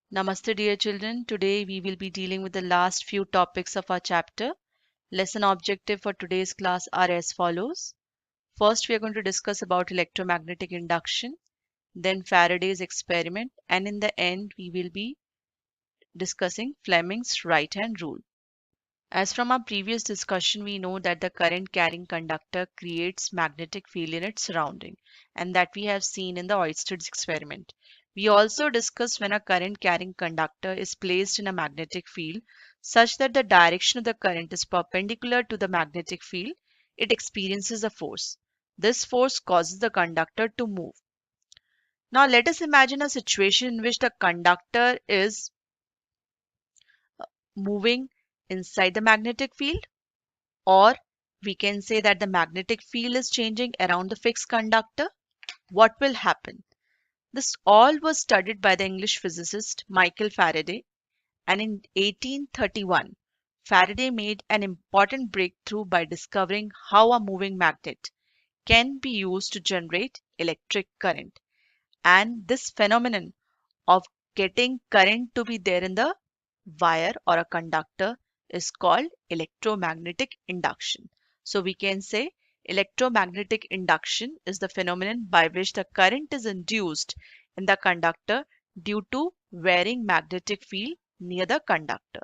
Namaste, dear children. Today we will be dealing with the last few topics of our chapter. Lesson objective for today's class are as follows. First, we are going to discuss about electromagnetic induction, then Faraday's experiment, and in the end, we will be discussing Fleming's right-hand rule. As from our previous discussion, we know that the current carrying conductor creates magnetic field in its surrounding, and that we have seen in the Oersted experiment. We also discussed when a current carrying conductor is placed in a magnetic field such that the direction of the current is perpendicular to the magnetic field, it experiences a force. This force causes the conductor to move. Now let us imagine a situation in which the conductor is moving inside the magnetic field, or we can say that the magnetic field is changing around the fixed conductor. What will happen? This all was studied by the English physicist Michael Faraday, and in 1831, Faraday made an important breakthrough by discovering how a moving magnet can be used to generate electric current. And this phenomenon of getting current to be there in the wire or a conductor is called electromagnetic induction. So we can say electromagnetic induction is the phenomenon by which the current is induced in the conductor due to varying magnetic field near the conductor.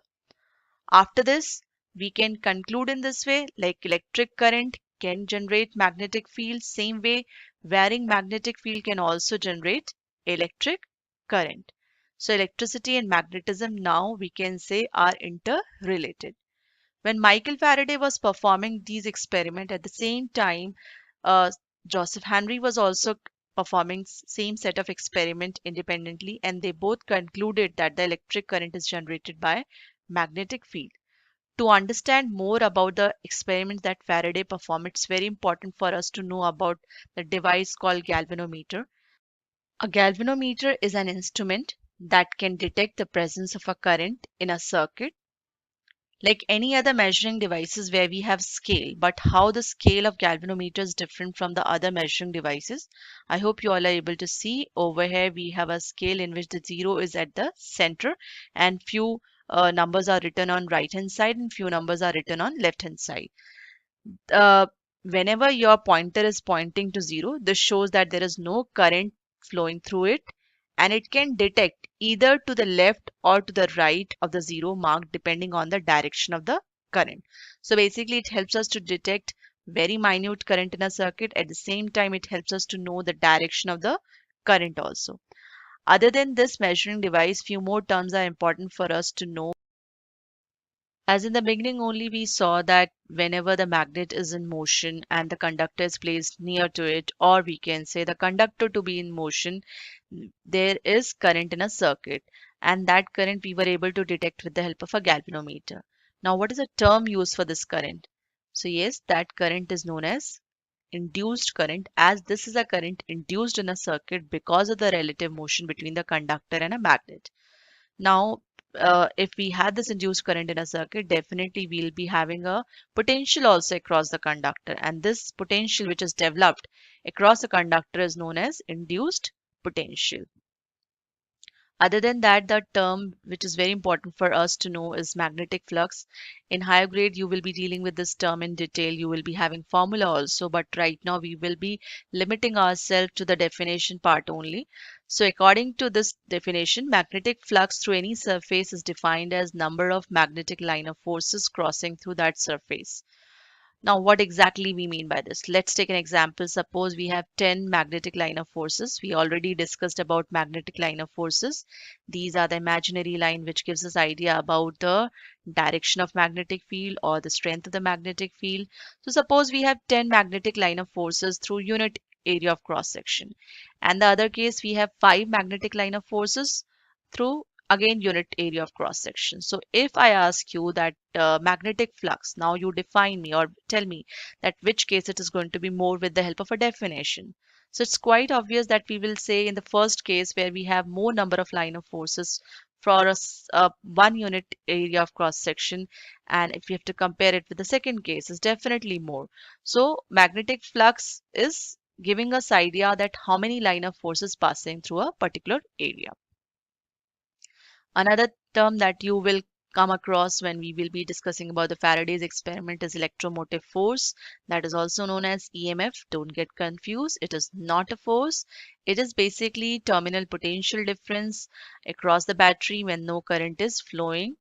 After this, we can conclude in this way, like electric current can generate magnetic field, same way varying magnetic field can also generate electric current. So electricity and magnetism now we can say are interrelated. When Michael Faraday was performing these experiments at the same time, uh, Joseph Henry was also performing same set of experiment independently, and they both concluded that the electric current is generated by magnetic field. To understand more about the experiments that Faraday performed, it's very important for us to know about the device called galvanometer. A galvanometer is an instrument that can detect the presence of a current in a circuit like any other measuring devices where we have scale, but how the scale of galvanometer is different from the other measuring devices. I hope you all are able to see over here we have a scale in which the zero is at the center and few numbers are written on right hand side and few numbers are written on left hand side. uh, Whenever your pointer is pointing to zero, this shows that there is no current flowing through it, and it can detect either to the left or to the right of the zero mark depending on the direction of the current. So basically, it helps us to detect very minute current in a circuit. At the same time, it helps us to know the direction of the current also. Other than this measuring device, few more terms are important for us to know. As in the beginning only we saw that whenever the magnet is in motion and the conductor is placed near to it, or we can say the conductor to be in motion, there is current in a circuit, and that current we were able to detect with the help of a galvanometer. Now, what is the term used for this current? So yes, that current is known as induced current, as this is a current induced in a circuit because of the relative motion between the conductor and a magnet. Now, if we had this induced current in a circuit, definitely we'll be having a potential also across the conductor. And this potential which is developed across the conductor is known as induced potential. Other than that, the term which is very important for us to know is magnetic flux. In higher grade, you will be dealing with this term in detail. You will be having formula also, but right now we will be limiting ourselves to the definition part only. So according to this definition, magnetic flux through any surface is defined as number of magnetic line of forces crossing through that surface. Now, what exactly we mean by this? Let's take an example. Suppose we have 10 magnetic line of forces. We already discussed about magnetic line of forces. These are the imaginary line which gives us idea about the direction of magnetic field or the strength of the magnetic field. So suppose we have 10 magnetic line of forces through unit area of cross section. And the other case we have 5 magnetic line of forces through again unit area of cross section. So if I ask you that magnetic flux, now you define me or tell me that which case it is going to be more with the help of a definition. So it's quite obvious that we will say in the first case where we have more number of line of forces for one unit area of cross section, and if we have to compare it with the second case is definitely more. So magnetic flux is giving us idea that how many line of forces passing through a particular area. Another term that you will come across when we will be discussing about the Faraday's experiment is electromotive force, that is also known as EMF. Don't get confused. It is not a force. It is basically terminal potential difference across the battery when no current is flowing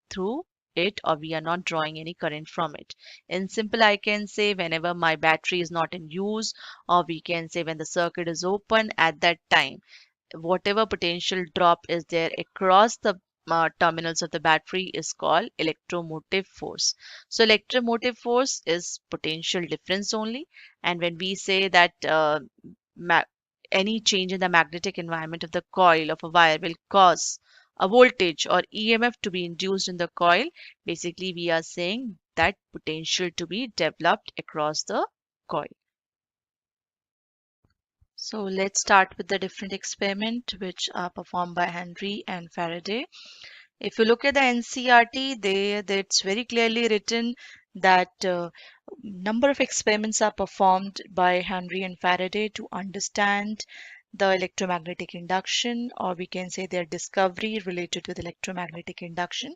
through it, or we are not drawing any current from it. In simple, I can say whenever my battery is not in use, or we can say when the circuit is open, at that time whatever potential drop is there across the terminals of the battery is called electromotive force. So electromotive force is potential difference only. And when we say that ma- any change in the magnetic environment of the coil of a wire will cause a voltage or EMF to be induced in the coil, basically we are saying that potential to be developed across the coil. So let's start with the different experiment which are performed by Henry and Faraday. If you look at the NCERT, it's very clearly written that number of experiments are performed by Henry and Faraday to understand the electromagnetic induction, or we can say their discovery related with electromagnetic induction.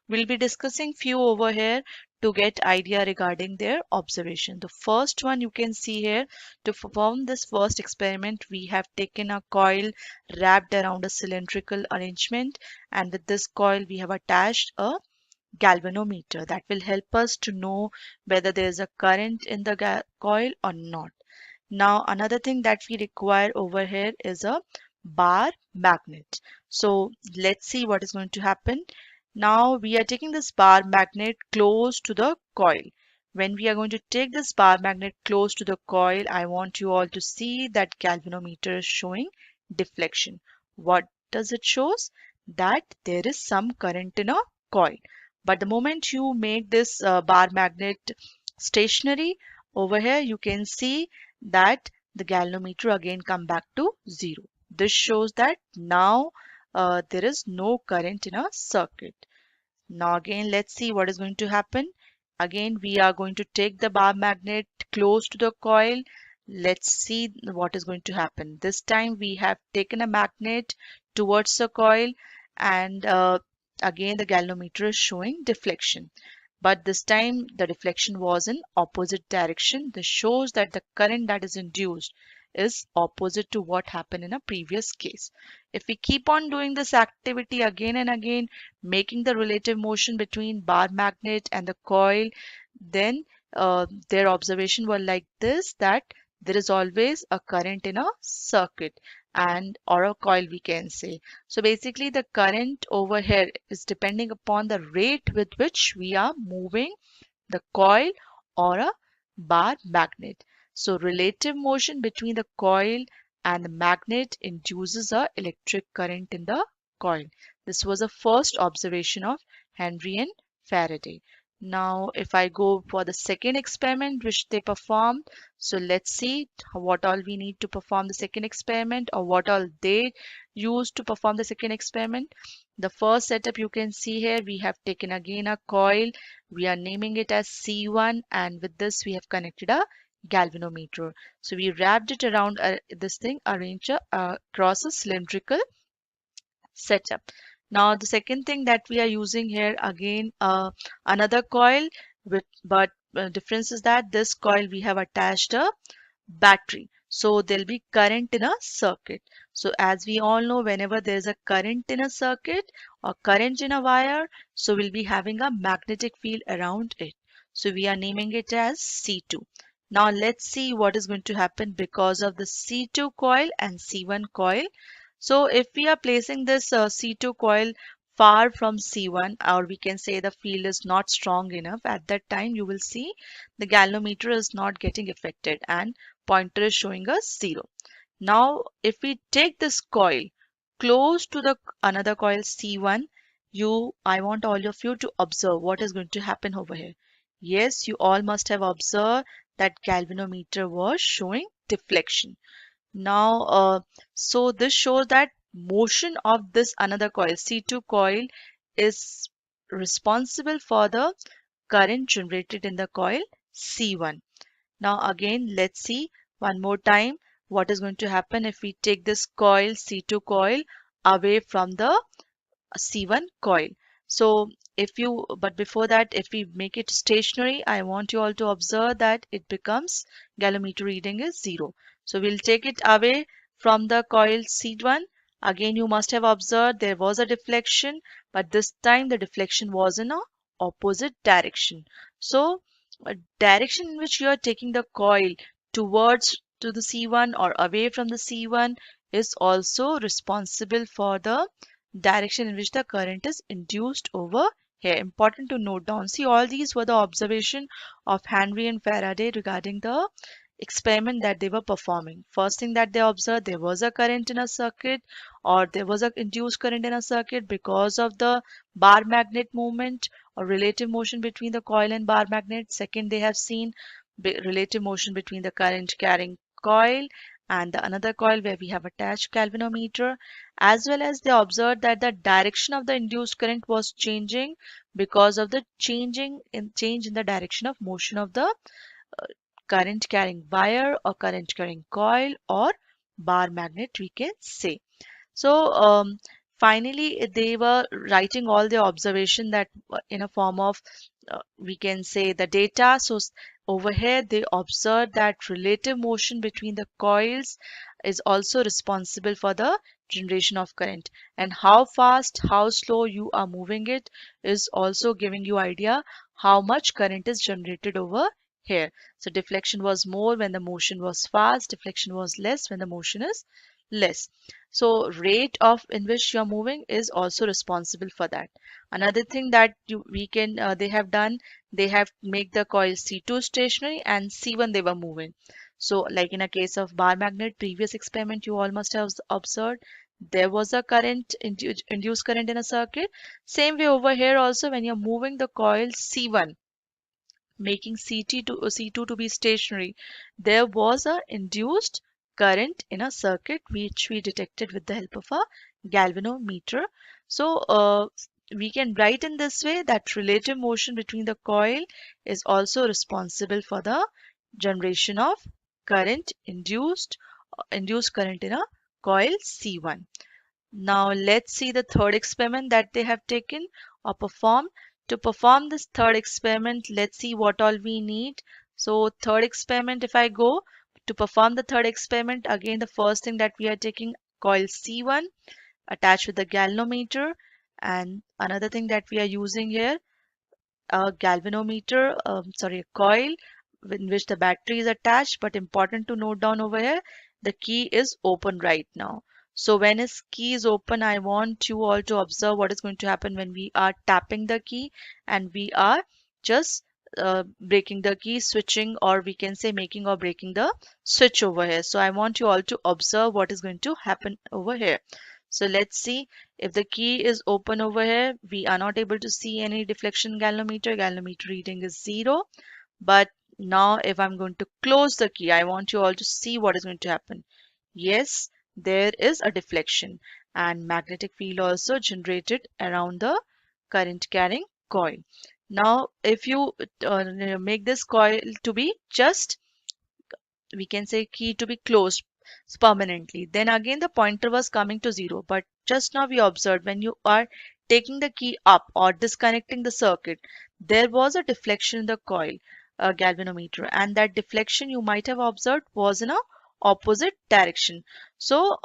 We'll be discussing few over here to get idea regarding their observation. The first one you can see here, to perform this first experiment, we have taken a coil wrapped around a cylindrical arrangement, and with this coil we have attached a galvanometer that will help us to know whether there is a current in the coil or not. Now, another thing that we require over here is a bar magnet. So let's see what is going to happen. Now we are taking this bar magnet close to the coil. When we are going to take this bar magnet close to the coil, I want you all to see that galvanometer is showing deflection. What does it shows? That there is some current in a coil. But the moment you make this bar magnet stationary, over here you can see that the galvanometer again come back to 0. This shows that now there is no current in a circuit. Now again, let's see what is going to happen. Again, we are going to take the bar magnet close to the coil. Let's see what is going to happen. This time we have taken a magnet towards the coil, and again the galvanometer is showing deflection. But this time the deflection was in opposite direction. This shows that the current that is induced is opposite to what happened in a previous case. If we keep on doing this activity again and again, making the relative motion between bar magnet and the coil, then their observation were like this, that there is always a current in a circuit, and or a coil we can say. So basically the current over here is depending upon the rate with which we are moving the coil or a bar magnet. So relative motion between the coil and the magnet induces a electric current in the coil. This was the first observation of Henry and Faraday. Now, if I go for the second experiment which they performed, so let's see what all we need to perform the second experiment, or what all they used to perform the second experiment. The first setup you can see here, we have taken again a coil. We are naming it as C1, and with this we have connected a galvanometer. So we wrapped it around this thing, arranged across a cylindrical setup. Now the second thing that we are using here again, another coil with, but difference is that this coil we have attached a battery. So there'll be current in a circuit. So as we all know, whenever there's a current in a circuit or current in a wire, so we'll be having a magnetic field around it. So we are naming it as C2. Now let's see what is going to happen because of the C2 coil and C1 coil. So if we are placing this C2 coil far from C1, or we can say the field is not strong enough, at that time you will see the galvanometer is not getting affected and pointer is showing us 0. Now if we take this coil close to the another coil C1, I want all of you to observe what is going to happen over here. Yes, you all must have observed that galvanometer was showing deflection. Now, so this shows that motion of this another coil, C2 coil, is responsible for the current generated in the coil C1. Now again, let's see one more time what is going to happen if we take this coil, C2 coil, away from the C1 coil. So but before that, if we make it stationary, I want you all to observe that it becomes galvanometer reading is 0. So we'll take it away from the coil C1. Again, you must have observed there was a deflection, but this time the deflection was in a opposite direction. So a direction in which you are taking the coil towards to the C1 or away from the C1 is also responsible for the direction in which the current is induced over here. Important to note down. See, all these were the observation of Henry and Faraday regarding the experiment that they were performing. First thing that they observed, there was a current in a circuit, or there was a induced current in a circuit because of the bar magnet movement or relative motion between the coil and bar magnet. Second, they have seen relative motion between the current carrying coil and the another coil where we have attached galvanometer, as well as they observed that the direction of the induced current was changing because of the change in the direction of motion of the current carrying wire or current carrying coil or bar magnet, we can say. So finally, they were writing all the observation that in a form of we can say the data. So over here, they observed that relative motion between the coils is also responsible for the generation of current, and how fast, how slow you are moving it is also giving you idea how much current is generated over here. So deflection was more when the motion was fast, deflection was less when the motion is less. So rate of in which you're moving is also responsible for that. Another thing that we can they have done, they have make the coil C2 stationary and C1 they were moving. So like in a case of bar magnet, previous experiment you all must have observed, there was a current induced current in a circuit. Same way over here also, when you're moving the coil C1, making C2 to be stationary, there was a induced current in a circuit which we detected with the help of a galvanometer. So we can write in this way that relative motion between the coil is also responsible for the generation of current induced current in a coil C1. Now let's see the third experiment that they have taken or performed. To perform this third experiment, let's see what all we need. So third experiment, if I go to perform the third experiment, again the first thing that we are taking coil C1 attached with the galvanometer, and another thing that we are using here, a galvanometer, a coil in which the battery is attached. But important to note down over here, the key is open right now. So when his key is open, I want you all to observe what is going to happen when we are tapping the key and we are just breaking the key, switching, or we can say making or breaking the switch over here. So I want you all to observe what is going to happen over here. So let's see, if the key is open over here, we are not able to see any deflection galvanometer. Galvanometer reading is 0. But now if I'm going to close the key, I want you all to see what is going to happen. Yes, there is a deflection and magnetic field also generated around the current carrying coil. Now if you make this coil to be just, we can say, key to be closed permanently, then again the pointer was coming to 0. But just now we observed when you are taking the key up or disconnecting the circuit, there was a deflection in the coil galvanometer, and that deflection you might have observed was in a opposite direction. So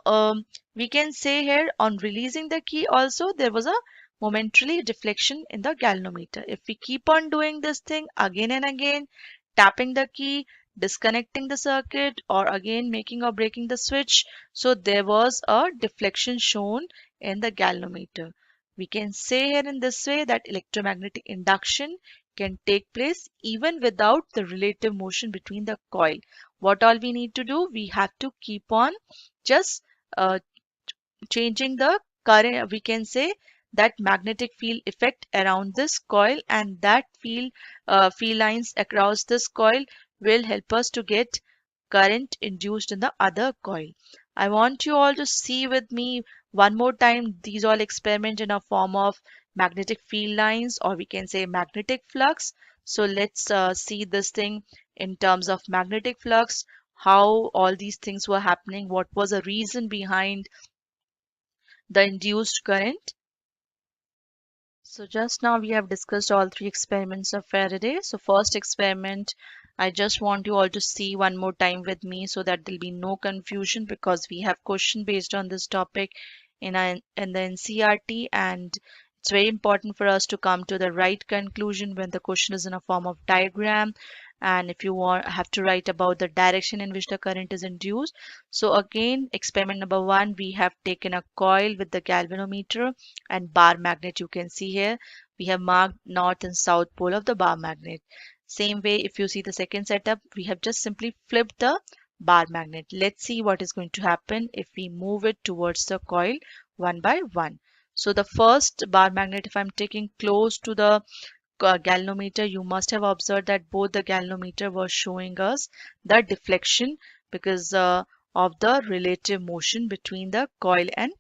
we can say here on releasing the key also there was a momentarily deflection in the galvanometer. If we keep on doing this thing again and again, tapping the key, disconnecting the circuit, or again making or breaking the switch, so there was a deflection shown in the galvanometer. We can say here in this way that electromagnetic induction can take place even without the relative motion between the coil. What all we need to do, we have to keep on just uh, changing the current, we can say that magnetic field effect around this coil, and that field lines across this coil will help us to get current induced in the other coil. I want you all to see with me one more time these all experiment in a form of magnetic field lines, or we can say magnetic flux. So let's see this thing in terms of magnetic flux, how all these things were happening, what was the reason behind the induced current. So just now we have discussed all three experiments of Faraday. So first experiment, I just want you all to see one more time with me so that there'll be no confusion, because we have question based on this topic in the NCERT, and it's very important for us to come to the right conclusion when the question is in a form of diagram, and if you have to write about the direction in which the current is induced. So again, experiment number one, we have taken a coil with the galvanometer and bar magnet. You can see here we have marked north and south pole of the bar magnet. Same way, if you see the second setup, we have just simply flipped the bar magnet. Let's see what is going to happen if we move it towards the coil one by one. So the first bar magnet, if I'm taking close to the galvanometer, you must have observed that both the galvanometer was showing us the deflection because of the relative motion between the coil and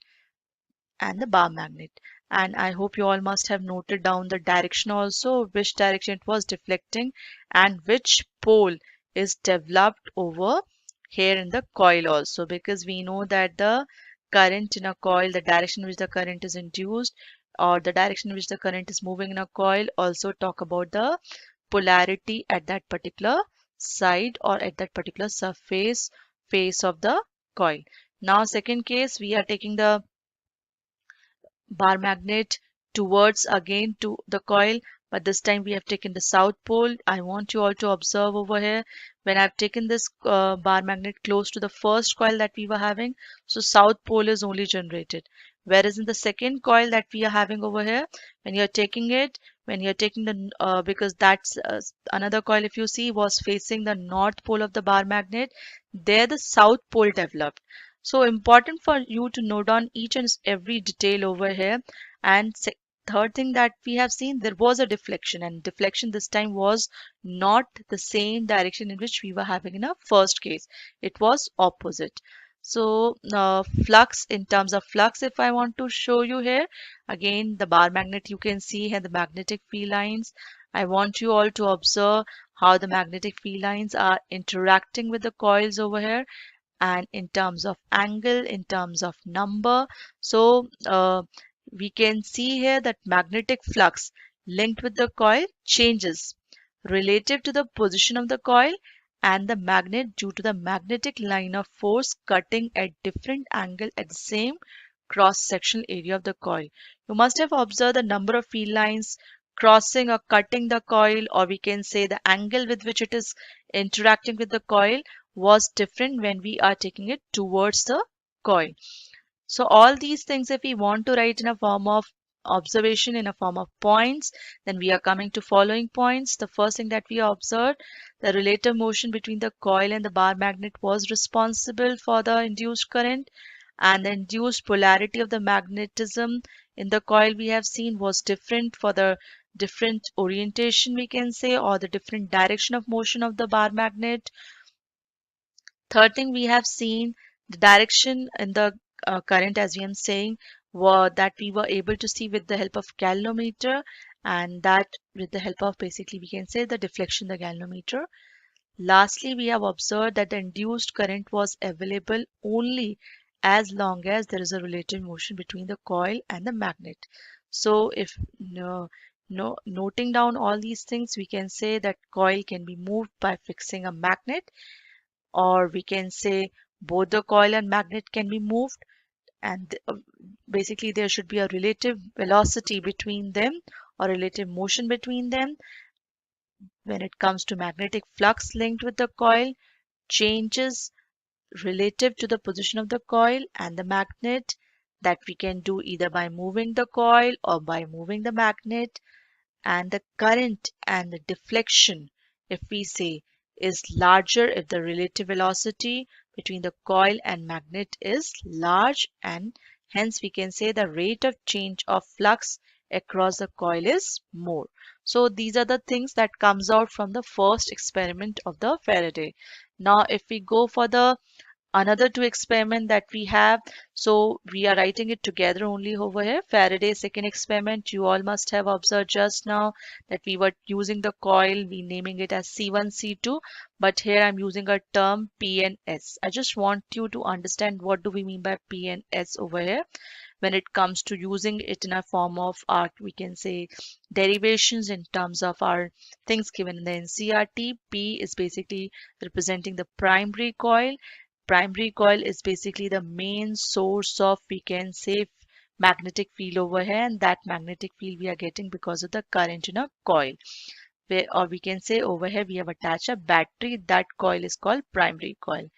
the bar magnet. And I hope you all must have noted down the direction also, which direction it was deflecting and which pole is developed over here in the coil also, because we know that the current in a coil, the direction in which the current is induced or the direction in which the current is moving in a coil also talk about the polarity at that particular side or at that particular surface face of the coil. Now second case, we are taking the bar magnet towards again to the coil, but this time we have taken the south pole. I want you all to observe over here when I've taken this bar magnet close to the first coil that we were having, so south pole is only generated, whereas in the second coil that we are having over here, when you're taking it, when you're taking the because that's another coil, if you see, was facing the north pole of the bar magnet, there the south pole developed. So important for you to note down each and every detail over here. And third thing that we have seen, there was a deflection, and deflection this time was not the same direction in which we were having in our first case. It was opposite. So flux, in terms of flux, if I want to show you here, again the bar magnet you can see here, the magnetic field lines. I want you all to observe how the magnetic field lines are interacting with the coils over here, and in terms of angle, in terms of number. So we can see here that magnetic flux linked with the coil changes relative to the position of the coil and the magnet due to the magnetic line of force cutting at different angle at the same cross-sectional area of the coil. You must have observed the number of field lines crossing or cutting the coil, or we can say the angle with which it is interacting with the coil was different when we are taking it towards the coil. So all these things, if we want to write in a form of observation, in a form of points, then we are coming to following points. The first thing that we observed, the relative motion between the coil and the bar magnet was responsible for the induced current, and the induced polarity of the magnetism in the coil we have seen was different for the different orientation, we can say, or the different direction of motion of the bar magnet. Third thing we have seen, the direction in the current, as we am saying, that we were able to see with the help of galvanometer, and that with the help of, basically we can say, the deflection the galvanometer. Lastly, we have observed that the induced current was available only as long as there is a relative motion between the coil and the magnet. So if noting down all these things, we can say that coil can be moved by fixing a magnet, or we can say both the coil and magnet can be moved, and basically there should be a relative velocity between them or relative motion between them. When it comes to magnetic flux linked with the coil, changes relative to the position of the coil and the magnet, that we can do either by moving the coil or by moving the magnet. And the current and the deflection, if we say, is larger if the relative velocity between the coil and magnet is large, and hence we can say the rate of change of flux across the coil is more. So these are the things that comes out from the first experiment of the Faraday. Now if we go for the another two experiment that we have, so we are writing it together only over here. Faraday's second experiment, you all must have observed just now that we were using the coil, we naming it as C1 C2, but here I'm using a term P and S. I just want you to understand what do we mean by P and S over here. when it comes to using it in a form of our, we can say, derivations in terms of our things given in the NCERT. P is basically representing the primary coil. Primary coil is basically the main source of, we can say, magnetic field over here, and that magnetic field we are getting because of the current in a coil. Where, or we can say over here we have attached a battery. That coil is called primary coil.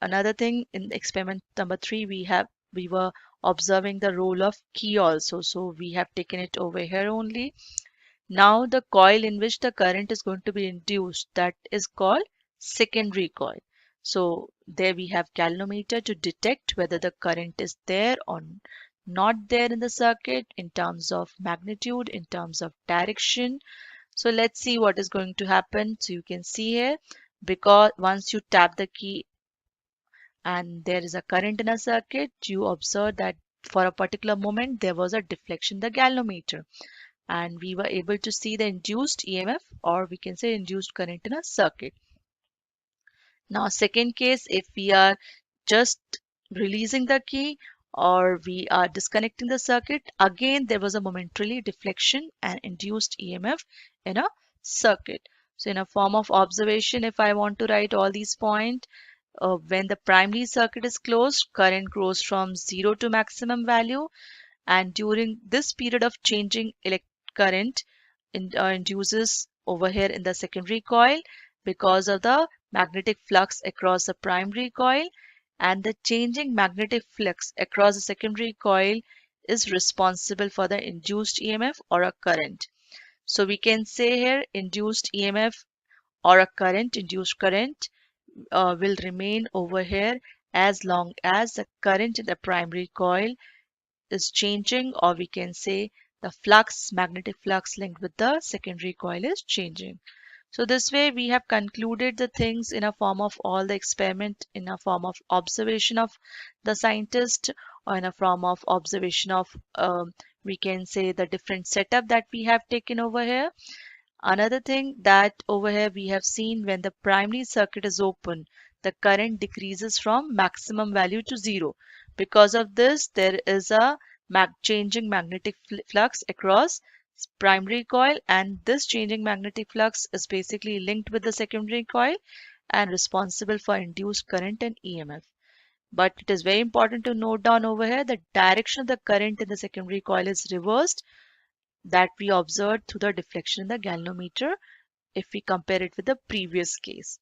Another thing in experiment number 3, we were observing the role of key also. So we have taken it over here only. Now the coil in which the current is going to be induced, that is called secondary coil. So there we have galvanometer to detect whether the current is there or not there in the circuit in terms of magnitude, in terms of direction. So let's see what is going to happen. So you can see here, because once you tap the key and there is a current in a circuit, you observe that for a particular moment there was a deflection in the galvanometer, and we were able to see the induced EMF, or we can say induced current in a circuit. Now, second case, if we are just releasing the key or we are disconnecting the circuit, again there was a momentary deflection and induced EMF in a circuit. So in a form of observation, if I want to write all these points, when the primary circuit is closed, current grows from 0 to maximum value, and during this period of changing current induces over here in the secondary coil because of the magnetic flux across the primary coil, and the changing magnetic flux across the secondary coil is responsible for the induced EMF or a current. So we can say here induced EMF or a current, induced current, will remain over here as long as the current in the primary coil is changing, or we can say the flux, magnetic flux linked with the secondary coil is changing. So this way we have concluded the things in a form of all the experiment, in a form of observation of the scientist, or in a form of observation of, we can say, the different setup that we have taken over here. Another thing that over here we have seen, when the primary circuit is open, the current decreases from maximum value to 0. Because of this, there is a changing magnetic flux across primary coil, and this changing magnetic flux is basically linked with the secondary coil and responsible for induced current and EMF. But it is very important to note down over here the direction of the current in the secondary coil is reversed, that we observed through the deflection in the galvanometer if we compare it with the previous case.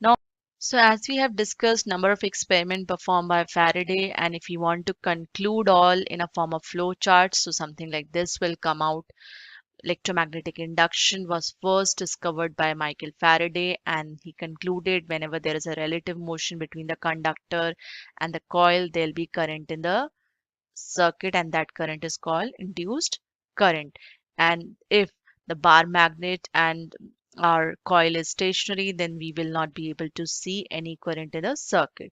Now, so as we have discussed number of experiments performed by Faraday, and if you want to conclude all in a form of flow chart, so something like this will come out. Electromagnetic induction was first discovered by Michael Faraday, and he concluded whenever there is a relative motion between the conductor and the coil, there will be current in the circuit, and that current is called induced current. And if the bar magnet and our coil is stationary, then we will not be able to see any current in the circuit.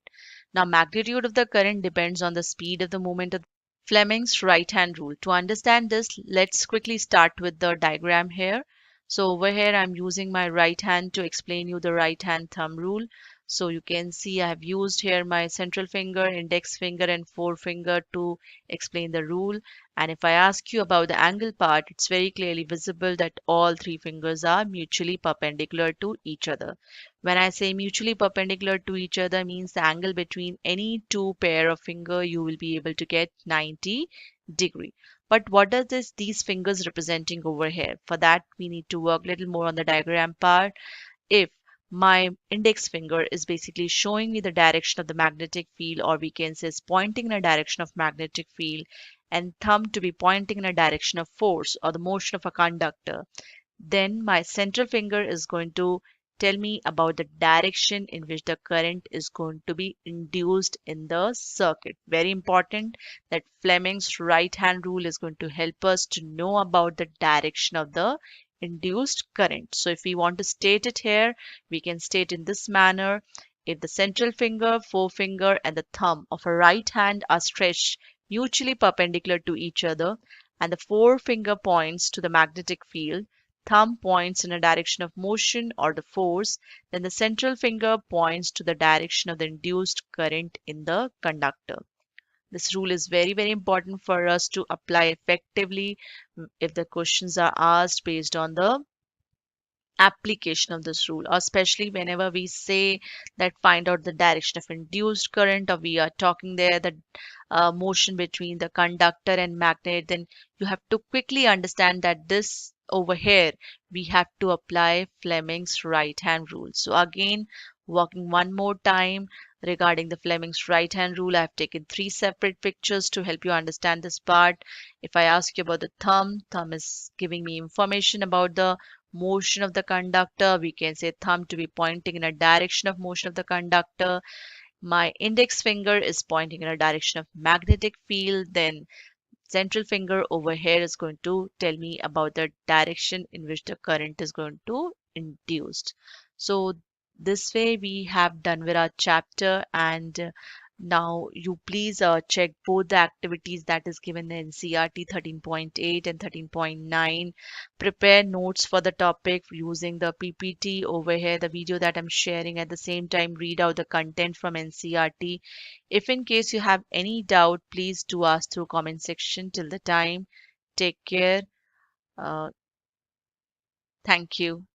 Now, magnitude of the current depends on the speed of the movement of Fleming's right hand rule. To understand this, let's quickly start with the diagram here. So over here, I'm using my right hand to explain you the right hand thumb rule. So you can see I have used here my central finger, index finger, and forefinger to explain the rule. And if I ask you about the angle part, it's very clearly visible that all three fingers are mutually perpendicular to each other. When I say mutually perpendicular to each other, means the angle between any two pair of finger you will be able to get 90 degree. But what does these fingers representing over here? For that, we need to work a little more on the diagram part. If my index finger is basically showing me the direction of the magnetic field, or we can say is pointing in a direction of magnetic field, and thumb to be pointing in a direction of force or the motion of a conductor, then my central finger is going to tell me about the direction in which the current is going to be induced in the circuit. Very important that Fleming's right hand rule is going to help us to know about the direction of the induced current. So if we want to state it here, we can state in this manner. If the central finger, forefinger, and the thumb of a right hand are stretched mutually perpendicular to each other, and the forefinger points to the magnetic field, thumb points in a direction of motion or the force, then the central finger points to the direction of the induced current in the conductor. This rule is very, very important for us to apply effectively if the questions are asked based on the application of this rule, or especially whenever we say that find out the direction of induced current, or we are talking there the motion between the conductor and magnet, then you have to quickly understand that this over here we have to apply Fleming's right hand rule. So again, walking one more time regarding the Fleming's right hand rule, I have taken three separate pictures to help you understand this part. If I ask you about the thumb is giving me information about the motion of the conductor. We can say thumb to be pointing in a direction of motion of the conductor. My index finger is pointing in a direction of magnetic field. Then central finger over here is going to tell me about the direction in which the current is going to induced. So this way we have done with our chapter, and now you please check both the activities that is given in NCERT 13.8 and 13.9. Prepare notes for the topic using the PPT over here, the video that I'm sharing. At the same time, read out the content from NCERT. If in case you have any doubt, please do ask through comment section. Till the time, take care. Uh, Thank you.